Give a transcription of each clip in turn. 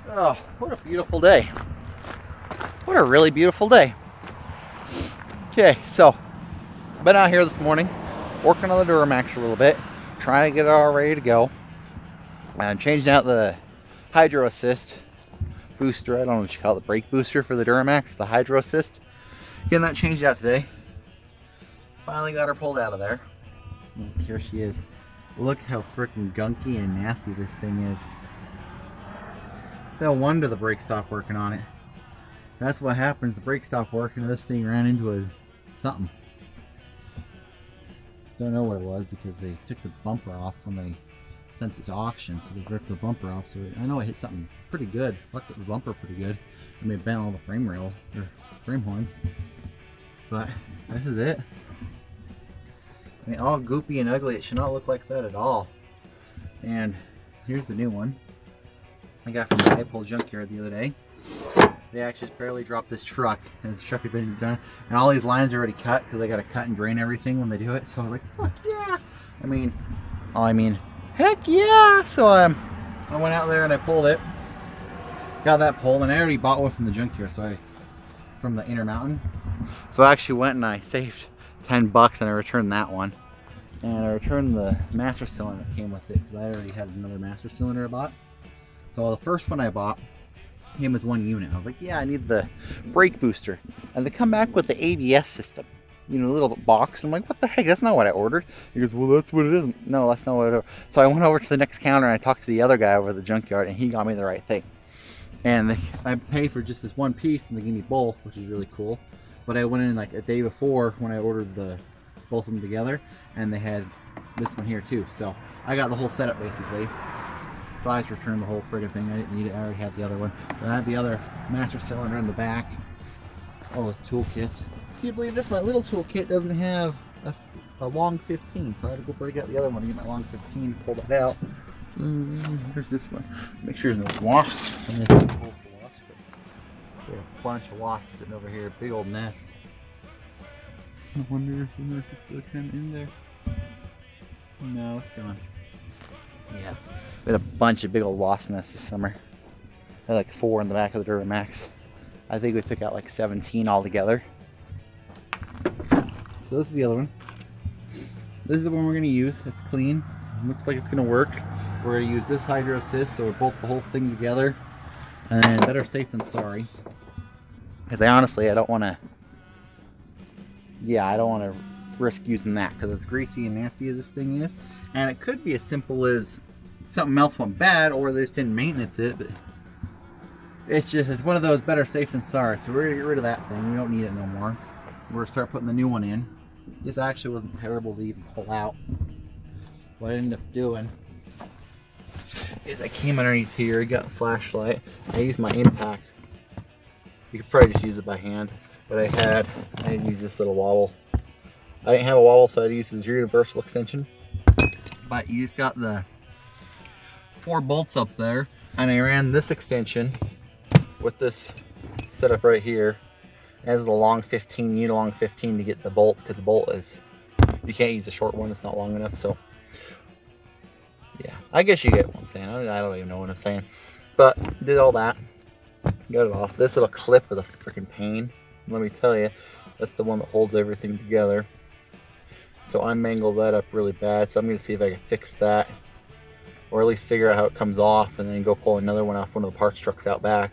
Oh, what a beautiful day. What a really beautiful day. Okay, so I've been out here this morning working on the Duramax a little bit, trying to get it all ready to go. And changing out the Hydro Assist booster. I don't know what you call it, the brake booster for the Duramax, the Hydro Assist. Getting that changed out today. Finally got her pulled out of there. And here she is. Look how freaking gunky and nasty this thing is. It's no wonder the brakes stopped working on it. That's what happens. The brakes stopped working and this thing ran into something. Don't know what it was because they took the bumper off when they sent it to auction, so they ripped the bumper off. So I know it hit something pretty good. Fucked up the bumper pretty good. I mean, it bent all the frame rail or frame horns. But this is it. I mean, all goopy and ugly. It should not look like that at all. And here's the new one I got from the Apple junkyard the other day. They actually just barely dropped this truck, and this truck had been done, and all these lines are already cut because they got to cut and drain everything when they do it. So I was like, fuck yeah! I mean, heck yeah! So I went out there and I pulled it, got that pulled, and I already bought one from the junkyard, from the Intermountain. So I actually went and I saved $10 and I returned that one, and I returned the master cylinder that came with it because I already had another master cylinder I bought. So the first one I bought came as one unit. I was like, yeah, I need the brake booster, and they come back with the ABS system, you know, a little box. I'm like, what the heck? That's not what I ordered. He goes, well, that's what it is. No, that's not what it is. So I went over to the next counter and I talked to the other guy over at the junkyard, and he got me the right thing. And I paid for just this one piece, and they gave me both, which is really cool. But I went in like a day before when I ordered both of them together, and they had this one here too. So I got the whole setup basically. So I just returned the whole friggin' thing. I didn't need it. I already had the other one. But I had the other master cylinder in the back. All those toolkits. Can you believe this? My little toolkit doesn't have a long 15, so I had to go break out the other one to get my long 15, pull that out. Here's this one. Make sure there's no wasps. And there's a bunch of wasps sitting over here. Big old nest. I wonder if the nest is still kind of in there. No, it's gone. Yeah, we had a bunch of big old wasp nests this summer. I had like 4 in the back of the Duramax. I think we took out like 17 altogether. So this is the other one. This is the one we're going to use. It's clean. Looks like it's going to work. We're going to use this Hydro Assist, so we'll bolt the whole thing together. And better safe than sorry. Because I don't want to... Yeah, I don't want to risk using that because as greasy and nasty as this thing is, and it could be as simple as something else went bad or they just didn't maintenance it, but it's one of those better safe than sorry. So we're gonna get rid of that thing. We don't need it no more. We're gonna start putting the new one in. This actually wasn't terrible to even pull out. What I ended up doing is I came underneath here, got a flashlight, I used my impact. You could probably just use it by hand, but I had used this little wobble. I didn't have a wobble, so I had to use the universal extension. But you just got the 4 bolts up there, and I ran this extension with this setup right here as the long 15. You need a long 15 to get the bolt, because the bolt is, you can't use a short one, it's not long enough. So yeah, I guess you get what I'm saying. I don't even know what I'm saying. But did all that, got it off. This little clip with a freaking pain. Let me tell you, that's the one that holds everything together. So I mangled that up really bad, so I'm going to see if I can fix that, or at least figure out how it comes off, and then go pull another one off one of the parts trucks out back.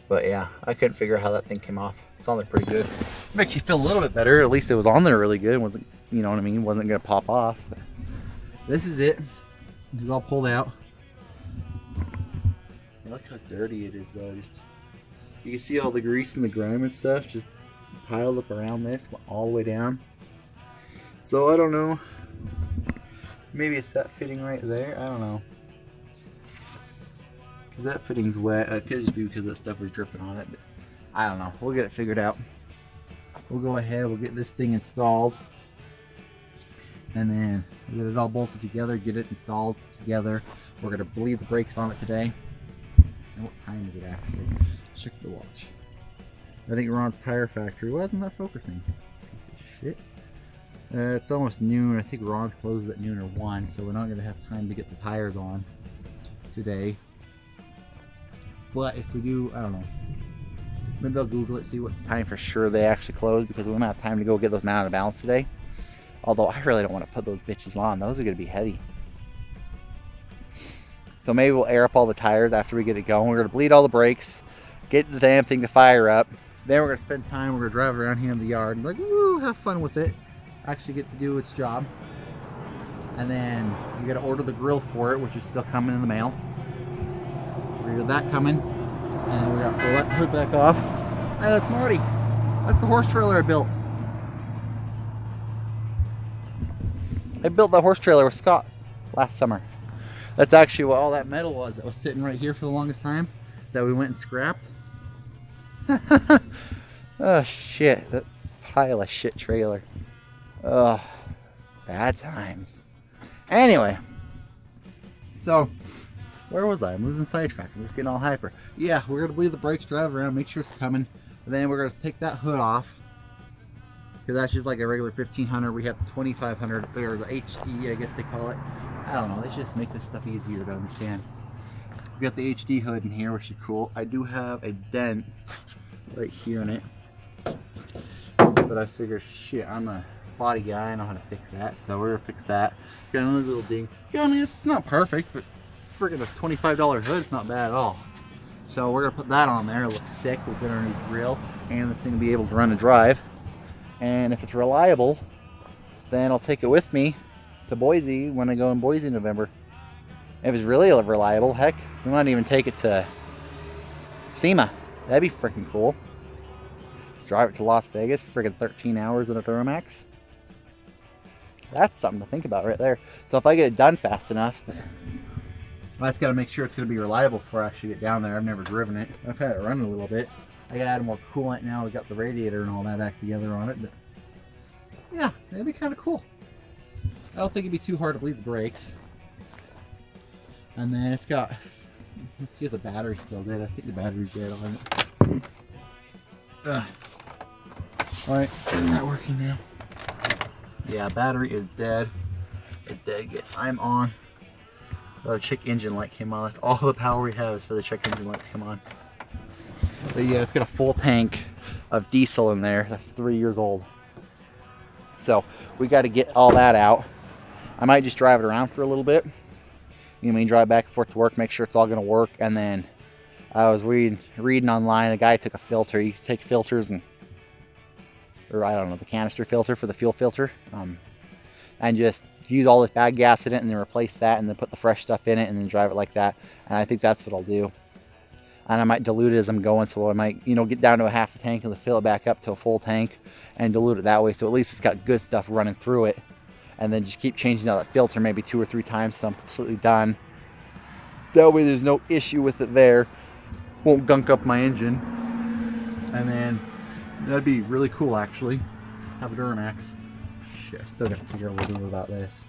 But yeah, I couldn't figure out how that thing came off. It's on there pretty good. It makes you feel a little bit better. At least it was on there really good. It wasn't, you know what I mean? It wasn't going to pop off. But this is it. This is all pulled out. Look how dirty it is though. You can see all the grease and the grime and stuff just piled up around this, went all the way down. So I don't know. Maybe it's that fitting right there. I don't know. Because that fitting's wet. It could just be because that stuff was dripping on it. But I don't know. We'll get it figured out. We'll go ahead. We'll get this thing installed. And then we'll get it all bolted together. Get it installed together. We're going to bleed the brakes on it today. And what time is it actually? Check the watch. I think Ron's Tire Factory. Why isn't that focusing? Piece of shit. It's almost noon. I think Ron's closes at noon or 1, so we're not going to have time to get the tires on today. But if we do, I don't know. Maybe I'll Google it, see what time for sure they actually close, because we don't have time to go get those mounted on balance today. Although I really don't want to put those bitches on. Those are going to be heavy. So maybe we'll air up all the tires after we get it going. We're going to bleed all the brakes, get the damn thing to fire up. Then we're going to spend time, we're going to drive around here in the yard and be like, woo, have fun with it. Actually get to do its job. And then we got to order the grill for it, which is still coming in the mail. We got that coming. And then we got to pull that hood back off. Hey, that's Marty. That's the horse trailer I built. I built that horse trailer with Scott last summer. That's actually what all that metal was that was sitting right here for the longest time that we went and scrapped. Oh shit, that pile of shit trailer. Oh, bad time. Anyway, so where was I? I'm losing sidetrack. I'm just getting all hyper. Yeah, we're gonna bleed the brakes, drive around, make sure it's coming, and then we're gonna take that hood off. Because that's just like a regular 1500. We have the 2500 or the HD, I guess they call it. I don't know. They should just make this stuff easier to understand. We got the HD hood in here, which is cool. I do have a dent right here in it, but I figure, shit, I'm a body guy. I know how to fix that, so we're gonna fix that. Got another little ding. Yeah, I mean, it's not perfect, but friggin' a $25 hood, it's not bad at all. So we're gonna put that on there. It looks sick. We'll get our new grill, and this thing will be able to run and drive. And if it's reliable, then I'll take it with me to Boise when I go in Boise in November. If it's really reliable, heck, we might even take it to SEMA. That'd be freaking cool. Drive it to Las Vegas, friggin' 13 hours in a Duramax. That's something to think about right there. So if I get it done fast enough, I just gotta make sure it's gonna be reliable before I actually get down there. I've never driven it. I've had it run a little bit. I gotta add more coolant now. We got the radiator and all that back together on it, but yeah, that'd be kind of cool. I don't think it'd be too hard to bleed the brakes. And then it's got, let's see if the battery's still dead. I think the battery's dead on it. Alright, isn't that working now? Yeah, battery is dead. It's dead. I'm on. The check engine light came on. That's all the power we have is for the check engine light to come on. But yeah, it's got a full tank of diesel in there that's 3 years old. So we got to get all that out. I might just drive it around for a little bit. You know, I mean, drive back and forth to work, make sure it's all going to work. And then I was reading online, a guy took a filter. You can take filters and, or I don't know, the canister filter for the fuel filter, and just use all this bad gas in it and then replace that and then put the fresh stuff in it and then drive it like that. And I think that's what I'll do. And I might dilute it as I'm going, so I might, you know, get down to a half a tank and then fill it back up to a full tank and dilute it that way, so at least it's got good stuff running through it. And then just keep changing out that filter maybe 2 or 3 times till I'm completely done. That way there's no issue with it there. Won't gunk up my engine. And then that'd be really cool, actually. Have a Duramax. Shit, I still gotta figure out what to do about this.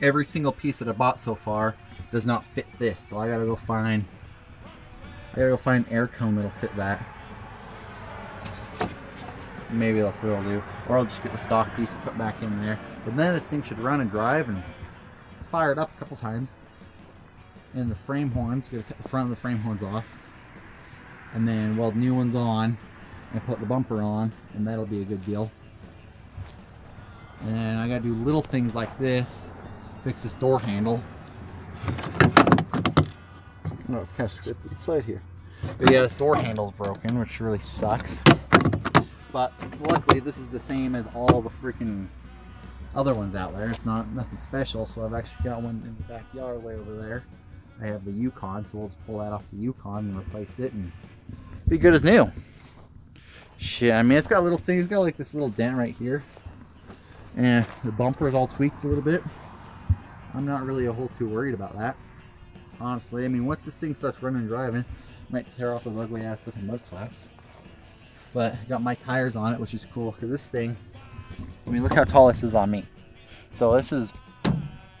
Every single piece that I bought so far does not fit this, so I gotta go find an air cone that'll fit that. Maybe that's what I'll do. Or I'll just get the stock piece and put back in there. But then this thing should run and drive, and it's fired up a couple times. And the frame horns, gotta cut the front of the frame horns off. And then weld new ones on and put the bumper on, and that'll be a good deal. And then I gotta do little things like this. Fix this door handle. Oh, it's kind of scripted inside here. But yeah, this door handle's broken, which really sucks. But luckily this is the same as all the freaking other ones out there. It's not nothing special, so I've actually got one in the backyard way over there. I have the Yukon, so we'll just pull that off the Yukon and replace it and be good as new. Shit, I mean, it's got little things. It's got like this little dent right here. And the bumper is all tweaked a little bit. I'm not really a whole too worried about that, honestly. I mean, once this thing starts running and driving, I might tear off those ugly ass looking mud flaps. But I got my tires on it, which is cool, because this thing, I mean, look how tall this is on me. So this is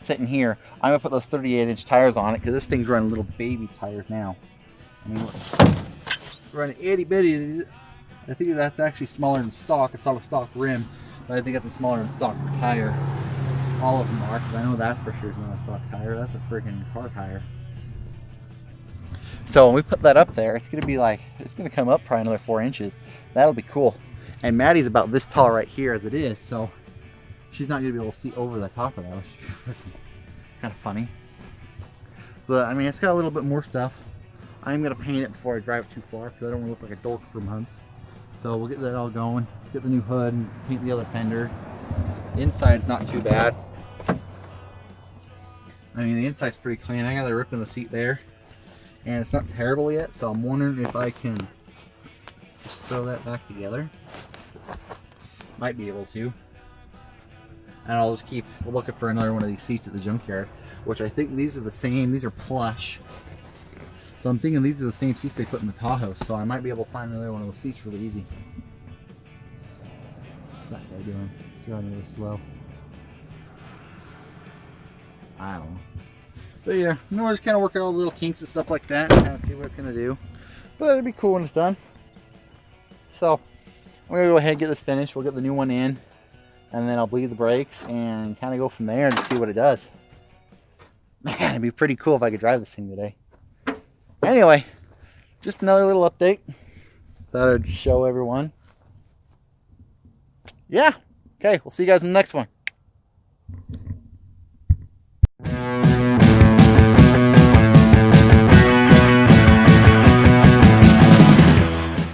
sitting here. I'm gonna put those 38-inch tires on it, because this thing's running little baby tires now. I mean, look, running itty bitty. I think that's actually smaller than stock. It's not a stock rim, but I think that's a smaller than stock tire. All of them are, because I know that for sure is not a stock tire. That's a freaking car tire. So when we put that up there, it's gonna be like, it's gonna come up probably another 4 inches. That'll be cool. And Maddie's about this tall right here as it is, so she's not gonna be able to see over the top of that, which is kind of funny. But I mean, it's got a little bit more stuff. I'm gonna paint it before I drive it too far because I don't want to look like a dork from Hunts. So we'll get that all going, get the new hood, and paint the other fender. The inside's not too bad. I mean, the inside's pretty clean. I got a rip in the seat there, and it's not terrible yet. So I'm wondering if I can just sew that back together. Might be able to. And I'll just keep looking for another one of these seats at the junkyard, which I think these are the same. These are plush. So I'm thinking these are the same seats they put in the Tahoe, so I might be able to find another one of those seats really easy. What's that guy doing? He's driving really slow. I don't know. But yeah, we'll just kind of work out all the little kinks and stuff like that and kind of see what it's going to do. But it'll be cool when it's done. So I'm going to go ahead and get this finished. We'll get the new one in, and then I'll bleed the brakes and kind of go from there and see what it does. Man, it'd be pretty cool if I could drive this thing today. Anyway, just another little update. Thought I'd show everyone. Yeah. Okay, we'll see you guys in the next one.